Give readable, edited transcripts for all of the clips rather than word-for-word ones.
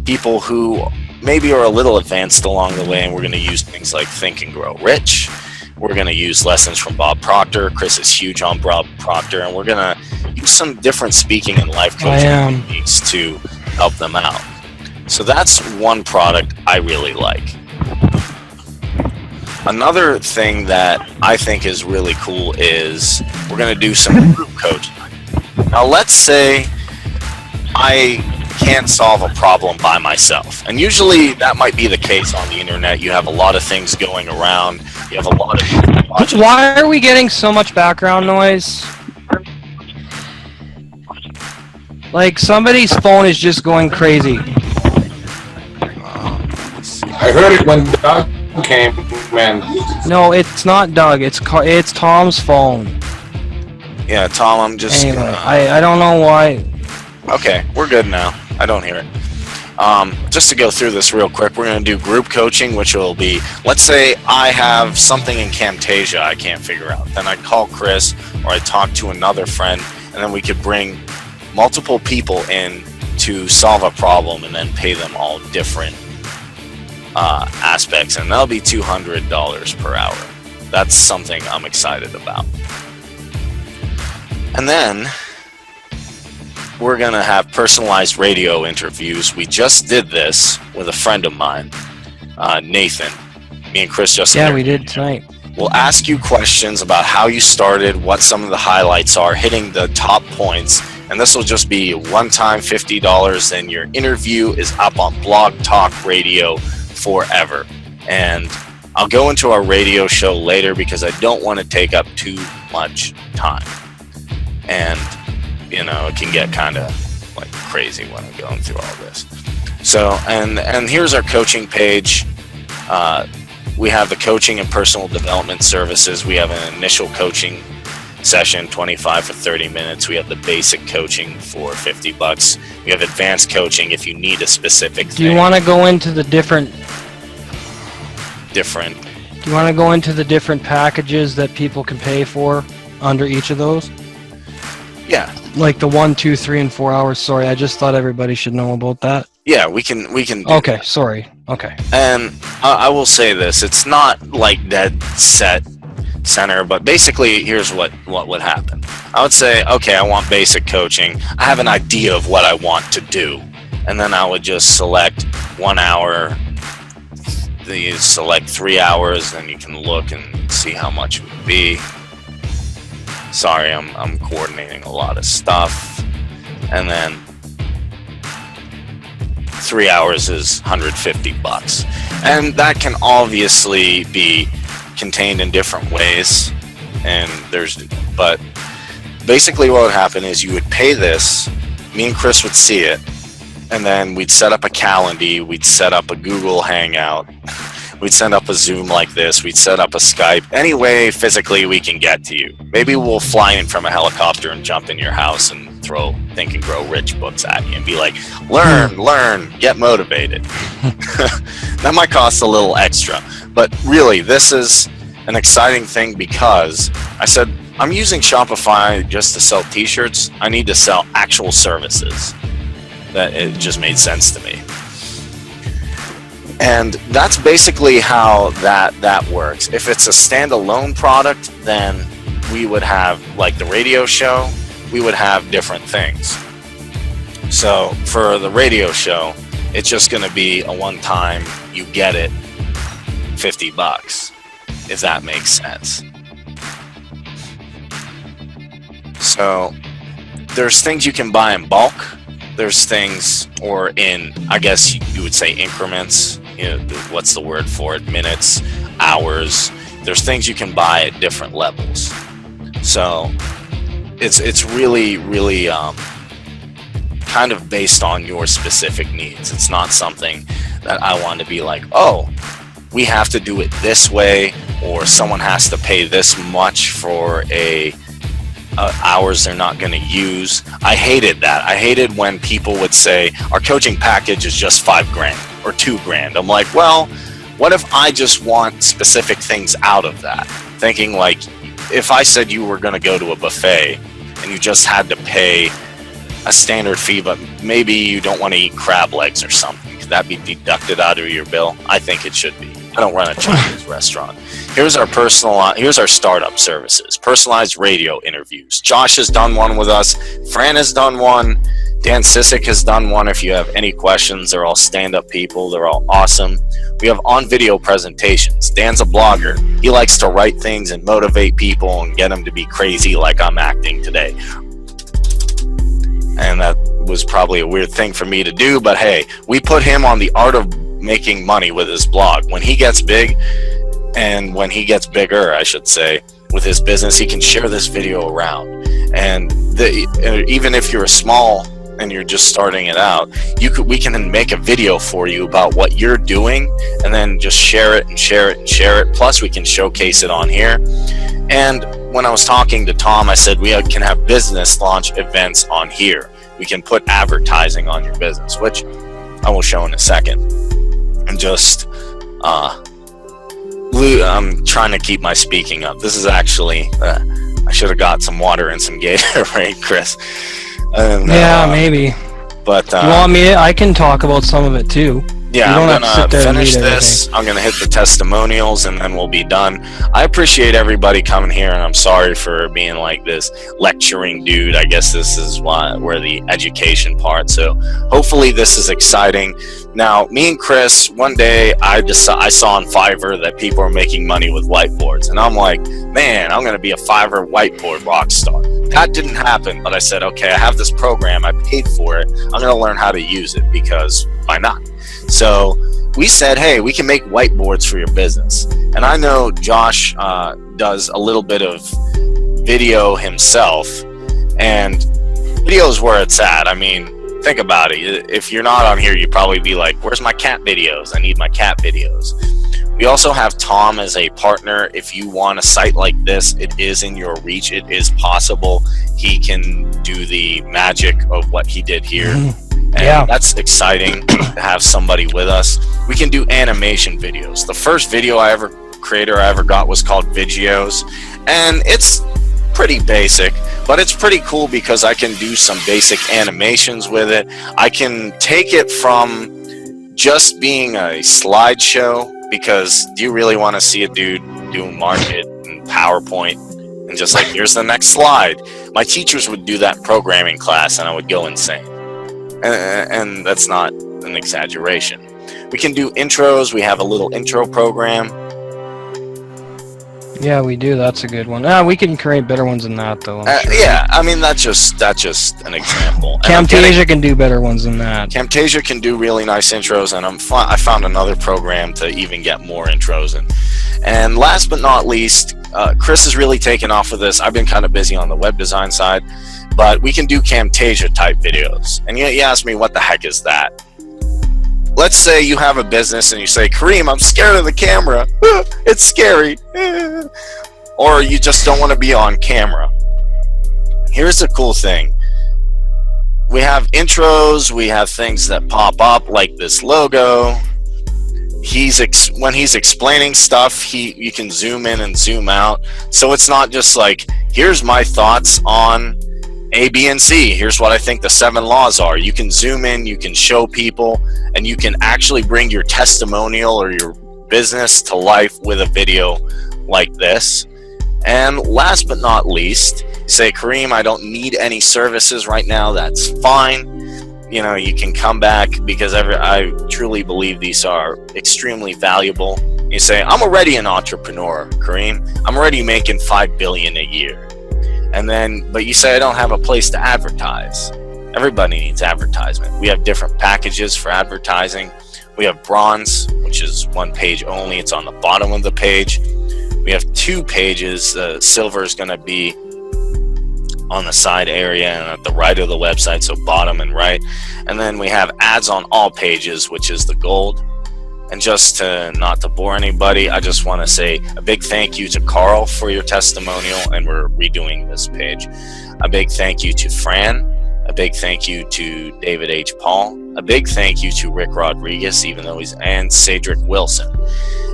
people who maybe are a little advanced along the way, and we're going to use things like Think and Grow Rich. We're going to use lessons from Bob Proctor. Chris is huge on Bob Proctor, and we're going to use some different speaking and life coaching techniques to help them out. So that's one product I really like. Another thing that I think is really cool is we're going to do some group coaching. Now, let's say I can't solve a problem by myself. And usually that might be the case on the internet. You have a lot of things going around. You have a lot of... Why are we getting so much background noise? Like somebody's phone is just going crazy. I heard it when Doug came, man. No, it's not Doug. It's Tom's phone. Yeah, Tom, I'm just... Anyway, I don't know why. Okay, we're good now. I don't hear it. Just to go through this real quick, we're going to do group coaching, which will be, let's say I have something in Camtasia I can't figure out. Then I call Chris, or I talk to another friend, and then we could bring multiple people in to solve a problem and then pay them all different aspects, and that'll be $200 per hour. That's something I'm excited about. And then we're going to have personalized radio interviews. We just did this with a friend of mine, Nathan. Me and Chris just we did tonight. We'll ask you questions about how you started, what some of the highlights are, hitting the top points, and this will just be one-time $50, and your interview is up on Blog Talk Radio forever. And I'll go into our radio show later because I don't want to take up too much time. And you know, it can get kind of like crazy when I'm going through all this. So, and here's our coaching page. We have the coaching and personal development services. We have an initial coaching session, 25 for 30 minutes. We have the basic coaching for $50. We have advanced coaching if you need a specific thing. Do you want to go into the different? Do you want to go into the different packages that people can pay for under each of those? Yeah. Like the 1, 2, 3, and 4 hours. Sorry, I just thought everybody should know about that. Yeah, we can do okay, that. Sorry. Okay. And I will say this, it's not like dead set center, but basically here's what would happen. I would say, okay, I want basic coaching. I have an idea of what I want to do. And then I would just select 1 hour. Then you select 3 hours, then you can look and see how much it would be. Sorry, I'm coordinating a lot of stuff. And then 3 hours is $150. And that can obviously be contained in different ways. But basically what would happen is you would pay this, me and Chris would see it, and then we'd set up a Calendly, we'd set up a Google Hangout, we'd set up a Zoom like this, we'd set up a Skype, any way physically we can get to you. Maybe we'll fly in from a helicopter and jump in your house and throw Think and Grow Rich books at you and be like, learn, get motivated. That might cost a little extra, but really this is an exciting thing because I said, I'm using Shopify just to sell t-shirts. I need to sell actual services. That it just made sense to me. And that's basically how that works. If it's a standalone product, then we would have, like the radio show, we would have different things. So for the radio show, it's just going to be a one-time, you get it, $50, if that makes sense. So there's things you can buy in bulk. There's things, or in, I guess you would say increments, you know, what's the word for it, minutes, hours. There's things you can buy at different levels. So it's really, really kind of based on your specific needs. It's not something that I want to be like, oh, we have to do it this way, or someone has to pay this much for hours they're not going to use. I hated that. I hated when people would say our coaching package is just $5,000 or $2,000. I'm like, well, what if I just want specific things out of that? Thinking like, if I said you were going to go to a buffet and you just had to pay a standard fee, but maybe you don't want to eat crab legs or something, that be deducted out of your bill? I think it should be. I don't run a Chinese restaurant. Here's our startup services. Personalized radio interviews. Josh has done one with us. Fran has done one. Dan Sissick has done one. If you have any questions, they're all stand-up people. They're all awesome. We have on-video presentations. Dan's a blogger. He likes to write things and motivate people and get them to be crazy like I'm acting today. And that was probably a weird thing for me to do, but hey, we put him on the art of making money with his blog. When he gets big, and when he gets bigger, I should say, with his business, he can share this video around. And even if you're small and you're just starting it out, we can make a video for you about what you're doing, and then just share it and share it and share it. Plus, we can showcase it on here. And when I was talking to Tom, I said we can have business launch events on here. We can put advertising on your business, which I will show in a second. And just, I'm trying to keep my speaking up. This is actually, I should have got some water and some Gatorade, Chris. Yeah, maybe. But you want me? I can talk about some of it too. Yeah, I'm going to finish this. I'm going to hit the testimonials, and then we'll be done. I appreciate everybody coming here, and I'm sorry for being like this lecturing dude. I guess this is where the education part. So hopefully this is exciting. Now, me and Chris, one day I saw on Fiverr that people are making money with whiteboards. And I'm like, man, I'm going to be a Fiverr whiteboard rock star. That didn't happen, but I said, okay, I have this program. I paid for it. I'm going to learn how to use it, because why not? So we said, hey, we can make whiteboards for your business. And I know Josh does a little bit of video himself, and video is where it's at. I mean, think about it. If you're not on here, you'd probably be like, where's my cat videos? I need my cat videos. We also have Tom as a partner. If you want a site like this, it is in your reach. It is possible. He can do the magic of what he did here. And yeah, that's exciting to have somebody with us. We can do animation videos. The first video I ever got was called Videos, and it's pretty basic, but it's pretty cool because I can do some basic animations with it. I can take it from just being a slideshow, because do you really want to see a dude doing market and PowerPoint and just like, here's the next slide? My teachers would do that in programming class, and I would go insane. And that's not an exaggeration. We can do intros. We have a little intro program. Yeah, we do. That's a good one. We can create better ones than that, though. Sure. Yeah, I mean, that's just an example. Camtasia can do better ones than that. Camtasia can do really nice intros, and I found another program to even get more intros in. And last but not least, Chris has really taken off with this. I've been kind of busy on the web design side, but we can do Camtasia type videos. And you ask me, what the heck is that? Let's say you have a business and you say, Kareem, I'm scared of the camera. It's scary. Or you just don't want to be on camera. Here's the cool thing. We have intros. We have things that pop up like this logo. When he's explaining stuff, you can zoom in and zoom out. So it's not just like, here's my thoughts on A, B, and C. Here's what I think the 7 laws are. You can zoom in, you can show people, and you can actually bring your testimonial or your business to life with a video like this. And last but not least, say, Kareem, I don't need any services right now. That's fine. You can come back, because I truly believe these are extremely valuable. You say, I'm already an entrepreneur, Kareem. I'm already making $5 billion a year. But you say, I don't have a place to advertise. Everybody needs advertisement. We have different packages for advertising. We have bronze, which is 1 page only. It's on the bottom of the page. We have 2 pages. Silver is going to be on the side area and at the right of the website, so bottom and right. And then we have ads on all pages, which is the gold. And just not to bore anybody, I just want to say a big thank you to Carl for your testimonial, and we're redoing this page. A big thank you to Fran. A big thank you to David H. Paul. A big thank you to Rick Rodriguez, and Cedric Wilson.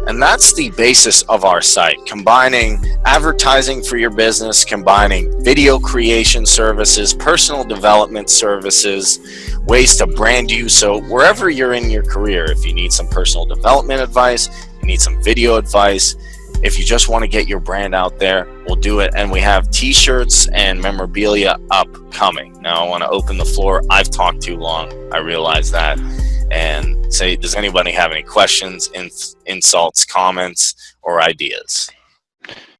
And that's the basis of our site, combining advertising for your business, combining video creation services, personal development services, ways to brand you. So wherever you're in your career, if you need some personal development advice, you need some video advice, if you just want to get your brand out there, we'll do it. And we have t-shirts and memorabilia upcoming. Now I want to open the floor. I've talked too long. I realize that. And say, does anybody have any questions, insults, comments, or ideas?